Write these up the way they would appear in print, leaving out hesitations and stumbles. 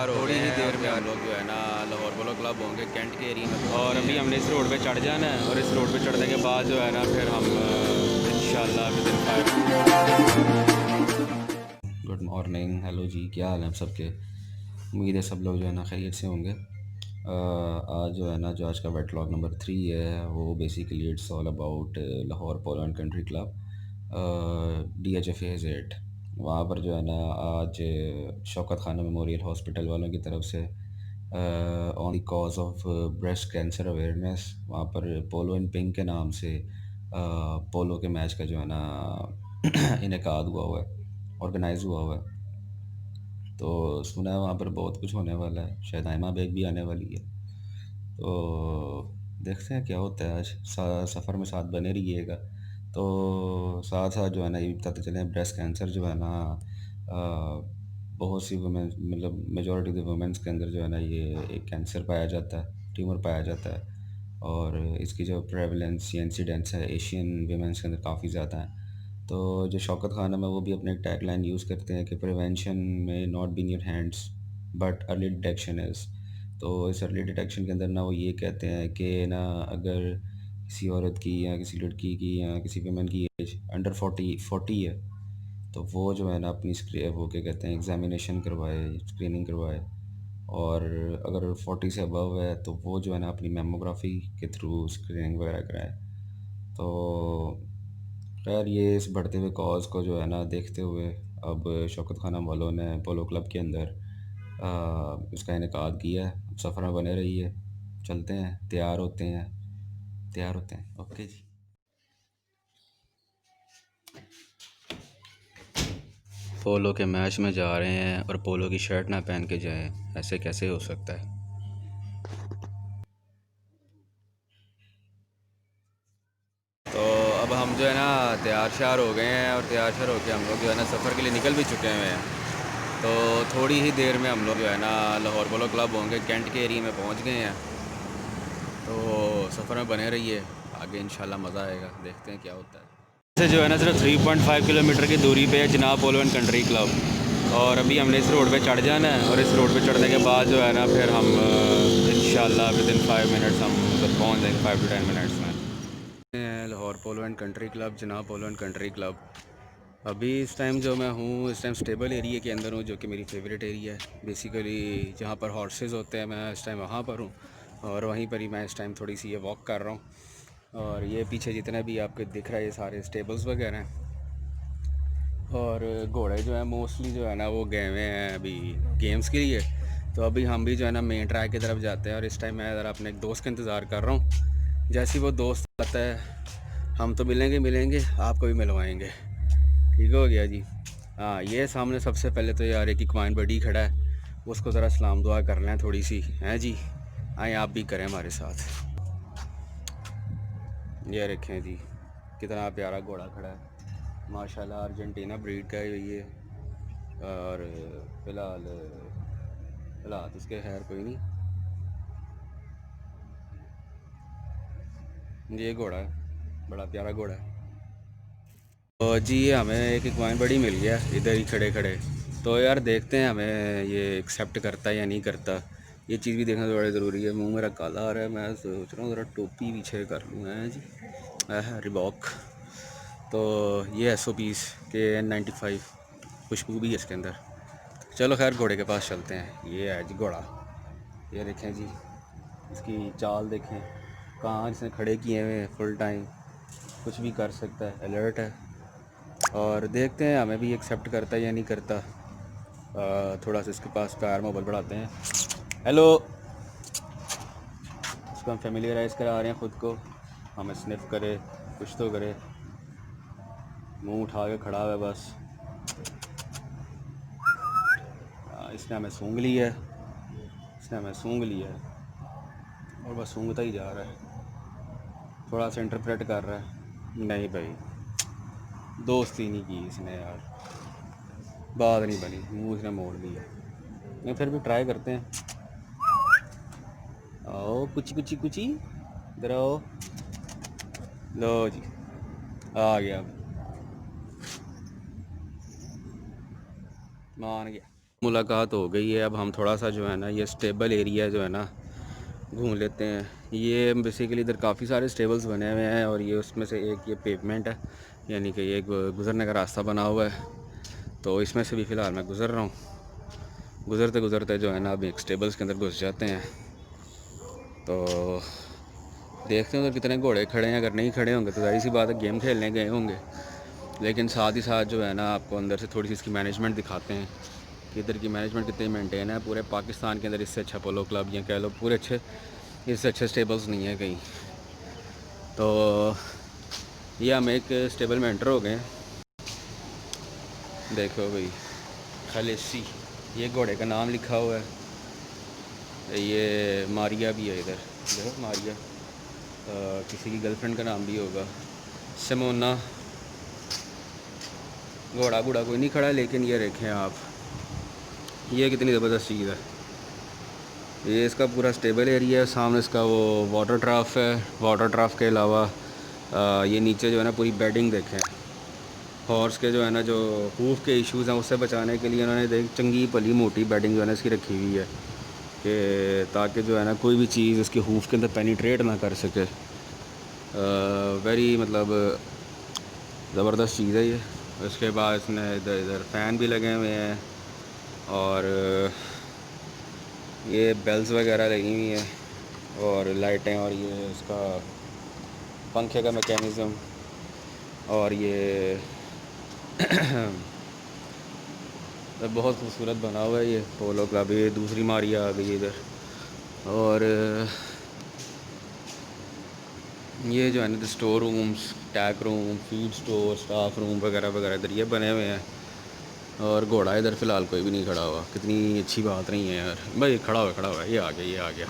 शार हो थोड़ी गए ही हैं देर और में हम हम लोग जो है ना लाहौर पोलो क्लब होंगे कैंट के एरिया में और अभी हमने इस रोड पे चढ़ जाना है और इस रोड पे चढ़ने के बाद जो है ना फिर हम इंशाल्लाह within 5। Good morning, hello ji, क्या हाल है आप सबके। उम्मीद है सब लोग जो है ना खैरियत से होंगे। आज जो है ना जो आज का वेट लॉग नंबर 3 है वो basically it's all about Lahore polo and country club DHFA-Z। वहाँ पर जो है ना आज शौकत खाना मेमोरियल हॉस्पिटल वालों की तरफ से on the cause of breast cancer awareness वहाँ पर पोलो इन पिंक के नाम से पोलो के मैच का जो है ना इनेकाद हुआ है, ऑर्गेनाइज़ हुआ है। तो सुना है वहाँ पर बहुत कुछ होने वाला है, शायद आयमा बेग भी आने वाली है। तो देखते हैं क्या होता है। आज सफ़र में साथ बने रहिएगा। तो साथ साथ जो है ना ये भी बताते चलें, ब्रेस्ट कैंसर जो है ना बहुत सी वुमेन मतलब मेजॉरिटी ऑफ वुमेंस के अंदर जो है ना ये एक कैंसर पाया जाता है, ट्यूमर पाया जाता है। और इसकी जो प्रेवलेंस या इंसिडेंस है एशियन वीमेंस के अंदर काफ़ी ज़्यादा है। तो जो शौकत खानम है वो भी अपने टैग लाइन यूज़ करते हैं कि प्रिवेंशन में not be in your hands but early detection is. तो इस अर्ली डिटेक्शन के अंदर ना वो ये कहते हैं कि ना अगर किसी औरत की या किसी लड़की की या किसी वुमेन की एज अंडर 40 है तो वो जो है ना अपनी वो क्या कहते हैं एग्ज़ामिनेशन करवाए, स्क्रीनिंग करवाए। और अगर 40 से अबव है तो वो जो है ना अपनी मेमोग्राफी के थ्रू स्क्रीनिंग वगैरह कराए। तो खैर ये इस बढ़ते हुए कॉज को जो है ना देखते हुए अब शौकत खानम वालों ने पोलो क्लब के अंदर इसका इनेकाद किया है। अब सफ़र में बने रहिए, चलते हैं, तैयार होते हैं। ओके जी। पोलो के मैच में जा रहे हैं और पोलो की शर्ट ना पहन के जाएं, ऐसे कैसे हो सकता है। तो अब हम जो है ना तैयार शार हो गए हैं और तैयार शार होकर हम लोग जो है ना सफ़र के लिए निकल भी चुके हुए हैं। तो थोड़ी ही देर में हम लोग जो है ना लाहौर पोलो क्लब होंगे कैंट के एरिया में पहुंच गए हैं। तो सफ़र में बने रहिए, आगे इंशाल्लाह मज़ा आएगा, देखते हैं क्या होता है। से जो है ना सिर्फ 3.5 किलोमीटर की दूरी पे है जनाब पोलो एंड कंट्री क्लब। और अभी हमने इस रोड पे चढ़ जाना है और इस रोड पे चढ़ने के बाद जो है ना फिर हम इंशाल्लाह विद इन 5 मिनट्स हम उधर पहुँच जाएंगे, 5 to 10 मिनट्स में। लाहौर पोलो एंड कंट्री क्लब, जनाब पोलो एंड कंट्री क्लब। अभी इस टाइम जो मैं हूँ इस टाइम स्टेबल एरिया के अंदर हूँ, जो कि मेरी फेवरेट एरिया है बेसिकली। जहाँ पर हॉर्सेस होते हैं मैं इस टाइम वहाँ पर हूँ और वहीं पर ही मैं इस टाइम थोड़ी सी ये वॉक कर रहा हूँ। और ये पीछे जितने भी आपको दिख रहा है ये सारे स्टेबल्स वगैरह हैं। और घोड़े जो हैं मोस्टली जो है ना वो गए हुए हैं अभी गेम्स के लिए। तो अभी हम भी जो है ना मेन ट्रैक की तरफ जाते हैं और इस टाइम मैं ज़रा अपने एक दोस्त का इंतज़ार कर रहा हूँ। जैसे ही वो दोस्त आता है हम तो मिलेंगे, आपको भी मिलवाएंगे। ठीक हो गया जी। हाँ, ये सामने सबसे पहले तो यार एक इक्वाइन बडी खड़ा है, उसको ज़रा सलाम दुआ कर लें थोड़ी सी, हैं जी। आए आप भी करें हमारे साथ। ये रखें जी, कितना प्यारा घोड़ा खड़ा है माशाल्लाह, अर्जेंटीना ब्रीड का है ये। और फ़िलहाल हालात उसके खैर कोई नहीं, ये घोड़ा है, बड़ा प्यारा घोड़ा है। तो जी ये हमें एक इक्वाइन बड़ी मिल गया इधर ही खड़े खड़े। तो यार देखते हैं हमें ये एक्सेप्ट करता है या नहीं करता, ये चीज़ भी देखना बड़ा ज़रूरी है। मुंह मेरा काला आ रहा है, मैं सोच रहा हूँ ज़रा टोपी पीछे कर लूँ, है जी। रिबॉक। तो ये SOPs के N95 खुशबू भी है इसके अंदर। चलो खैर घोड़े के पास चलते हैं। ये है जी घोड़ा, ये देखें जी, इसकी चाल देखें, कहाँ इसने खड़े किए हुए हैं, फुल टाइम कुछ भी कर सकता है, अलर्ट है। और देखते हैं हमें भी एक्सेप्ट करता है या नहीं करता। थोड़ा सा इसके पास पैर मोबाइल बढ़ाते हैं। हेलो, इसको हम फेमिलियराइज़ करा रहे हैं ख़ुद को, हमें स्निफ करे, कुछ तो करे, मुंह उठा के खड़ा हुआ है बस। इसने हमें सूंघ लिया है, इसने हमें सूंघ लिया है और बस सूंघता ही जा रहा है, थोड़ा सा इंटरप्रेट कर रहा है। नहीं भाई, दोस्ती नहीं की इसने यार, बात नहीं बनी, मुंह इसने मोड़ लिया। नहीं फिर भी ट्राई करते हैं। आओ कुची कुची कुची, इधर आओ। लो जी, आ गया, मान गया। मुलाकात हो गई है। अब हम थोड़ा सा जो है ना ये स्टेबल एरिया जो है ना घूम लेते हैं। ये बेसिकली इधर काफ़ी सारे स्टेबल्स बने हुए हैं और ये उसमें से एक ये पेवमेंट है, यानी कि ये गुज़रने का रास्ता बना हुआ है। तो इसमें से भी फ़िलहाल मैं गुज़र रहा हूँ। गुज़रते गुज़रते जो है ना अब एक स्टेबल्स के अंदर घुस जाते हैं। तो देखते हैं उधर कितने घोड़े खड़े हैं। अगर नहीं खड़े होंगे तो जाहिर सी बात है गेम खेलने गए होंगे, लेकिन साथ ही साथ जो है ना आपको अंदर से थोड़ी सी इसकी मैनेजमेंट दिखाते हैं कि इधर की मैनेजमेंट कितनी मेंटेन है। पूरे पाकिस्तान के अंदर इससे अच्छा पोलो क्लब या कह लो पूरे इससे अच्छे स्टेबल्स नहीं है कहीं। तो ये हम एक स्टेबल में एंटर हो गए हैं। देखो भाई खलेसी, ये घोड़े का नाम लिखा हुआ है। ये मारिया भी है इधर, देखो मारिया, किसी की गर्लफ्रेंड का नाम भी होगा। सिमोना, घोड़ा घोड़ा कोई नहीं खड़ा, लेकिन ये देखें आप, ये कितनी ज़बरदस्त चीज़ है। ये इसका पूरा स्टेबल एरिया है। सामने इसका वो वाटर ट्राफ है। वाटर ट्राफ के अलावा ये नीचे जो है ना पूरी बेडिंग देखें। हॉर्स के जो है ना जो हूफ के इश्यूज़ हैं उससे बचाने के लिए उन्होंने देख चंगी भली मोटी बेडिंग जो है ना इसकी रखी हुई है कि ताकि जो है ना कोई भी चीज़ इसके हूफ के अंदर पेनिट्रेट ना कर सके। वेरी मतलब ज़बरदस्त चीज़ है ये। उसके बाद इसने इधर इधर फ़ैन भी लगे हुए हैं और ये बेल्स वगैरह लगी हुई हैं और लाइटें, और ये उसका पंखे का मैकेनिज़्म, और ये बहुत खूबसूरत बना हुआ है ये पोलो क्लब। ये दूसरी मारिया आ गई इधर। और ये जो है ना store rooms, tack room, feed store, staff room वगैरह वगैरह इधर ये बने हुए हैं। और घोड़ा इधर फ़िलहाल कोई भी नहीं खड़ा हुआ। कितनी अच्छी बात नहीं है यार। भाई खड़ा हुआ ये आ गया, ये आ गया।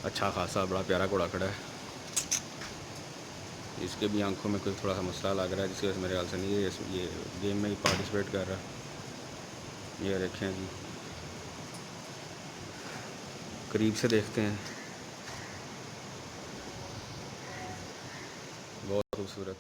अच्छा खासा बड़ा प्यारा घोड़ा खड़ा है। इसके भी आंखों में कोई थोड़ा सा मसला लग रहा है, जिसकी वजह से मेरे ख्याल से नहीं ये गेम में ही पार्टिसिपेट कर रहा है। ये देखें जी, करीब से देखते हैं, बहुत खूबसूरत।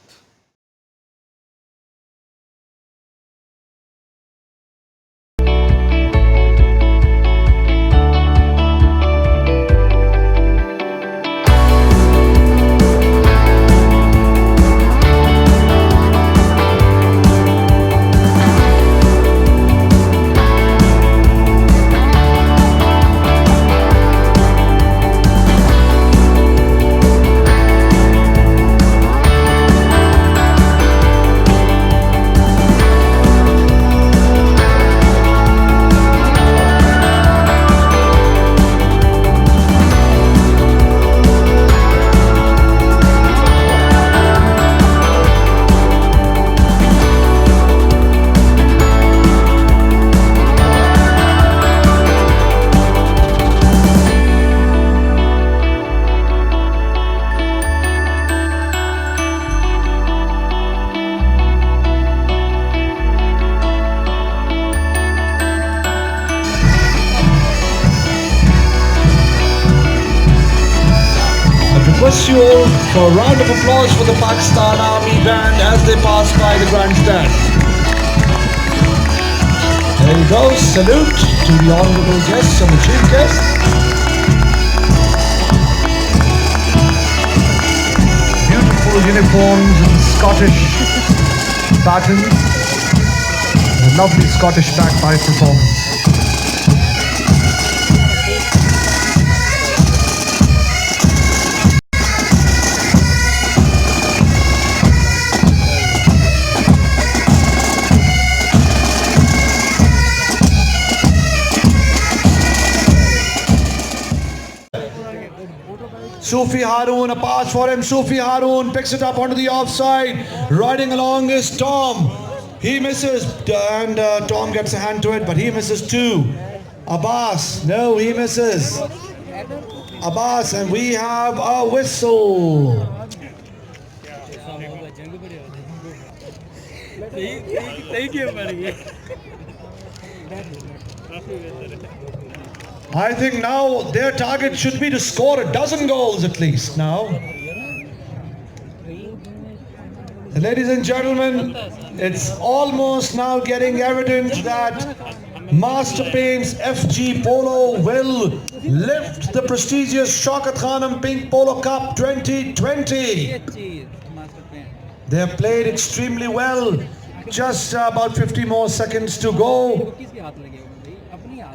Request you all for a round of applause for the Pakistan Army Band as they pass by the grandstand. There you go, salute to the honourable guests and the chief guests. Beautiful uniforms and Scottish patterns. A lovely Scottish bagpipe performance. Sufi Haroon, a pass for him. Sufi Haroon picks it up onto the offside. Riding along is Tom. He misses, and Tom gets a hand to it, but he misses too. Abbas, no, he misses. Abbas, and we have a whistle. I think now their target should be to score a dozen goals at least now. Ladies and gentlemen, it's almost now getting evident that Master Paints FG Polo will lift the prestigious Shaukat Khanum Pink Polo Cup 2020. They have played extremely well. Just about 50 more seconds to go.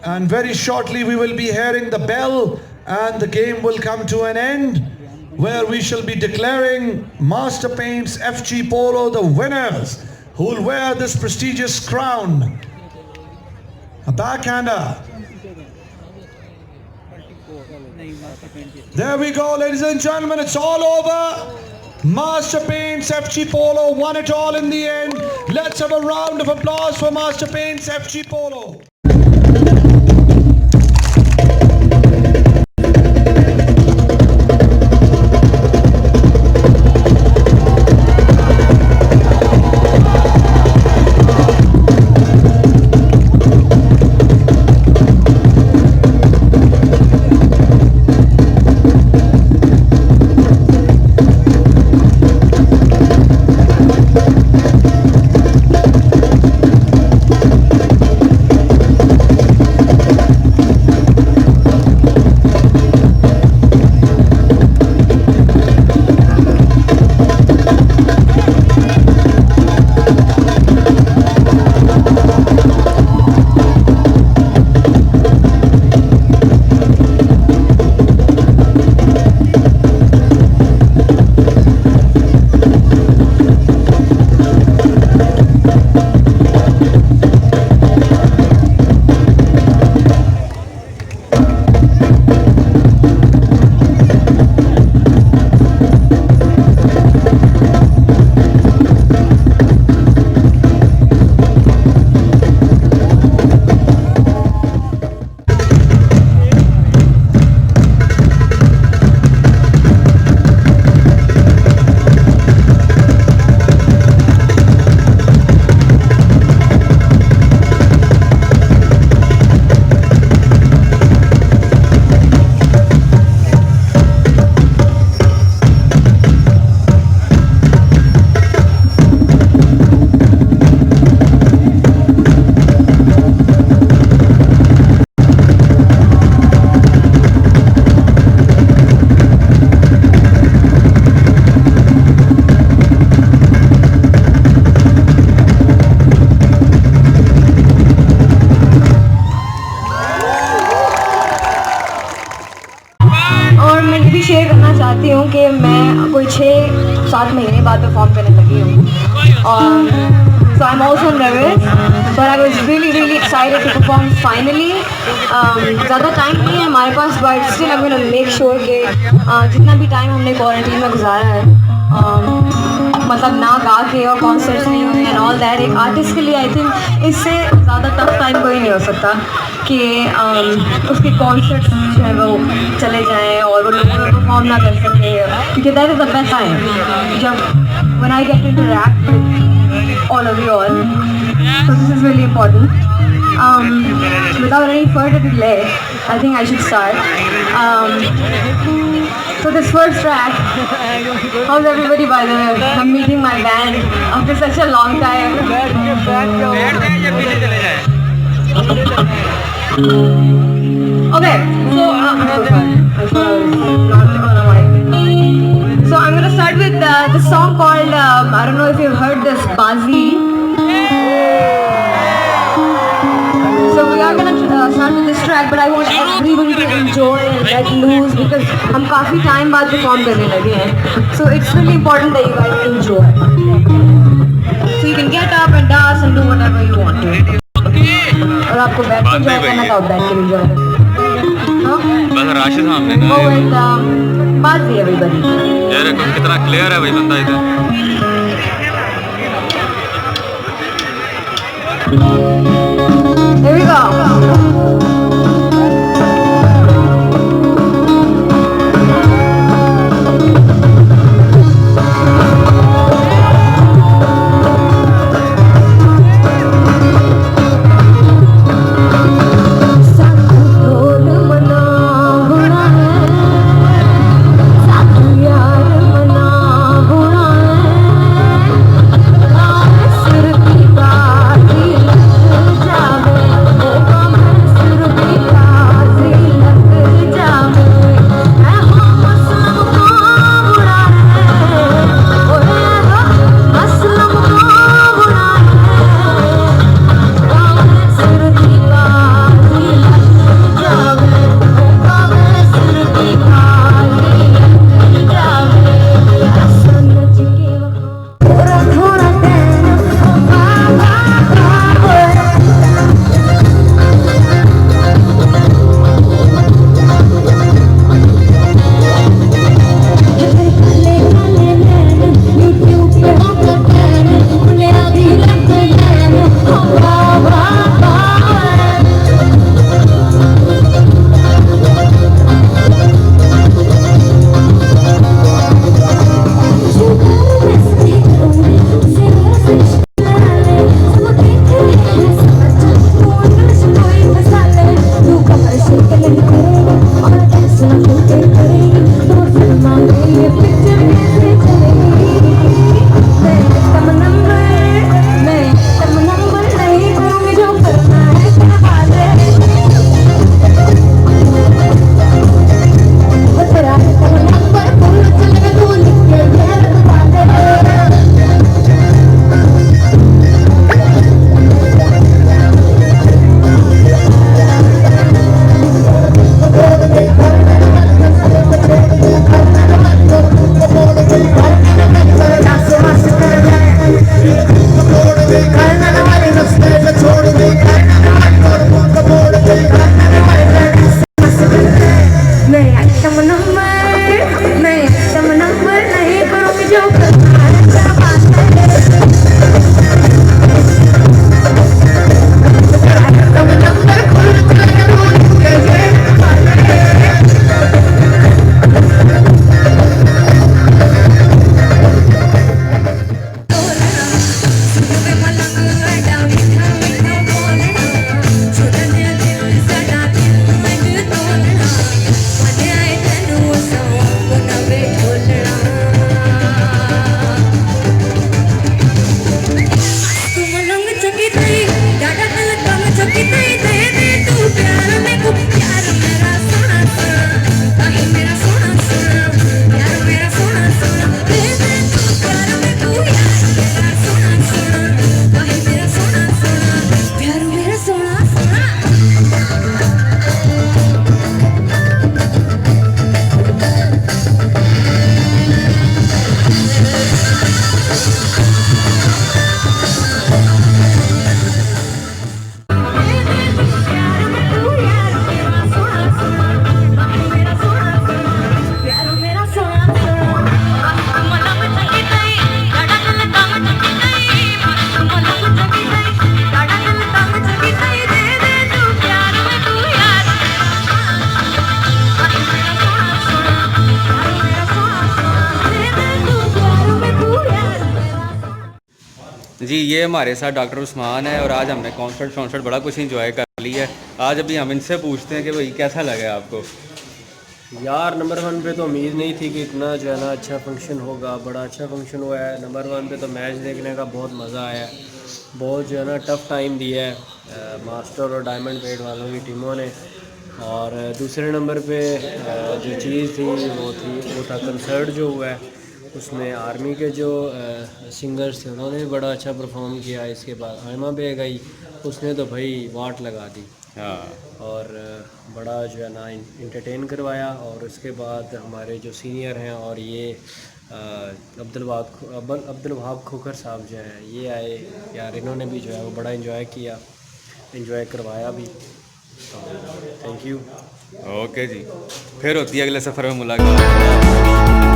And very shortly we will be hearing the bell and the game will come to an end, where we shall be declaring Master Paints FG Polo the winners, who will wear this prestigious crown. A backhander. There we go, ladies and gentlemen, it's all over. Master Paints FG Polo won it all in the end. Let's have a round of applause for Master Paints FG Polo. चाहती हूँ कि मैं कोई 6-7 महीने बाद perform करने लगी हूँ और so I'm also nervous but I was really excited to perform finally. ज़्यादा टाइम नहीं है हमारे पास but still I'm gonna make sure कि जितना भी टाइम हमने क्वारंटीन में गुजारा है मतलब ना गा के और कॉन्सर्ट्स नहीं हुए एंड ऑल दैट, एक आर्टिस्ट के लिए आई थिंक इससे ज़्यादा टफ टाइम कोई नहीं हो सकता कि उसके कॉन्सर्ट्स जो है वो चले जाएं और वो लोगों को परफॉर्म ना कर सके, क्योंकि that is the best time जब when I get to interact with all of you all, so this is really important. Without any further delay, I think I should start. So this first track, how's everybody by the way? I'm meeting my band after such a long time. Okay, so so I'm gonna start with the song called I don't know if you've heard this, Bazi. So we are gonna start with this track, but I want everybody to enjoy and let loose because हम काफी time बाद perform करने लगे हैं. So it's really important that you guys enjoy. So you can get up and dance and do whatever you want to. और आपको बैठ के enjoy करना था, बैठ के enjoy करना. बस राशिद सामने ना. Go with Bazi everybody. यार कितना clear है भाई बंदा इधर. Here we go. जी, ये हमारे साथ डॉक्टर उस्मान है और आज हमने कॉन्सर्ट बड़ा कुछ इंजॉय कर लिया है। आज अभी हम इनसे पूछते हैं कि भाई कैसा लगा आपको। यार नंबर 1 पे तो उम्मीद नहीं थी कि इतना जो है ना अच्छा फंक्शन होगा, बड़ा अच्छा फंक्शन हुआ है। नंबर 1 पे तो मैच देखने का बहुत मज़ा आया, बहुत जो है ना टफ़ टाइम दिया है मास्टर और डायमंड वेट वालों की टीमों ने। और दूसरे नंबर पे जो चीज़ थी वो था कंसर्ट जो हुआ है, उसमें आर्मी के जो सिंगर्स थे उन्होंने भी बड़ा अच्छा परफॉर्म किया। इसके बाद आयमा बेग आई, उसने तो भाई वाट लगा दी हाँ और बड़ा जो है ना इंटरटेन करवाया। और उसके बाद हमारे जो सीनियर हैं और ये अब्दुल वहाब खोखर साहब जो हैं ये आए यार, इन्होंने भी जो है वो बड़ा इंजॉय करवाया भी। तो थैंक यू। ओके जी, फिर होती है अगले सफ़र में मुलाकात।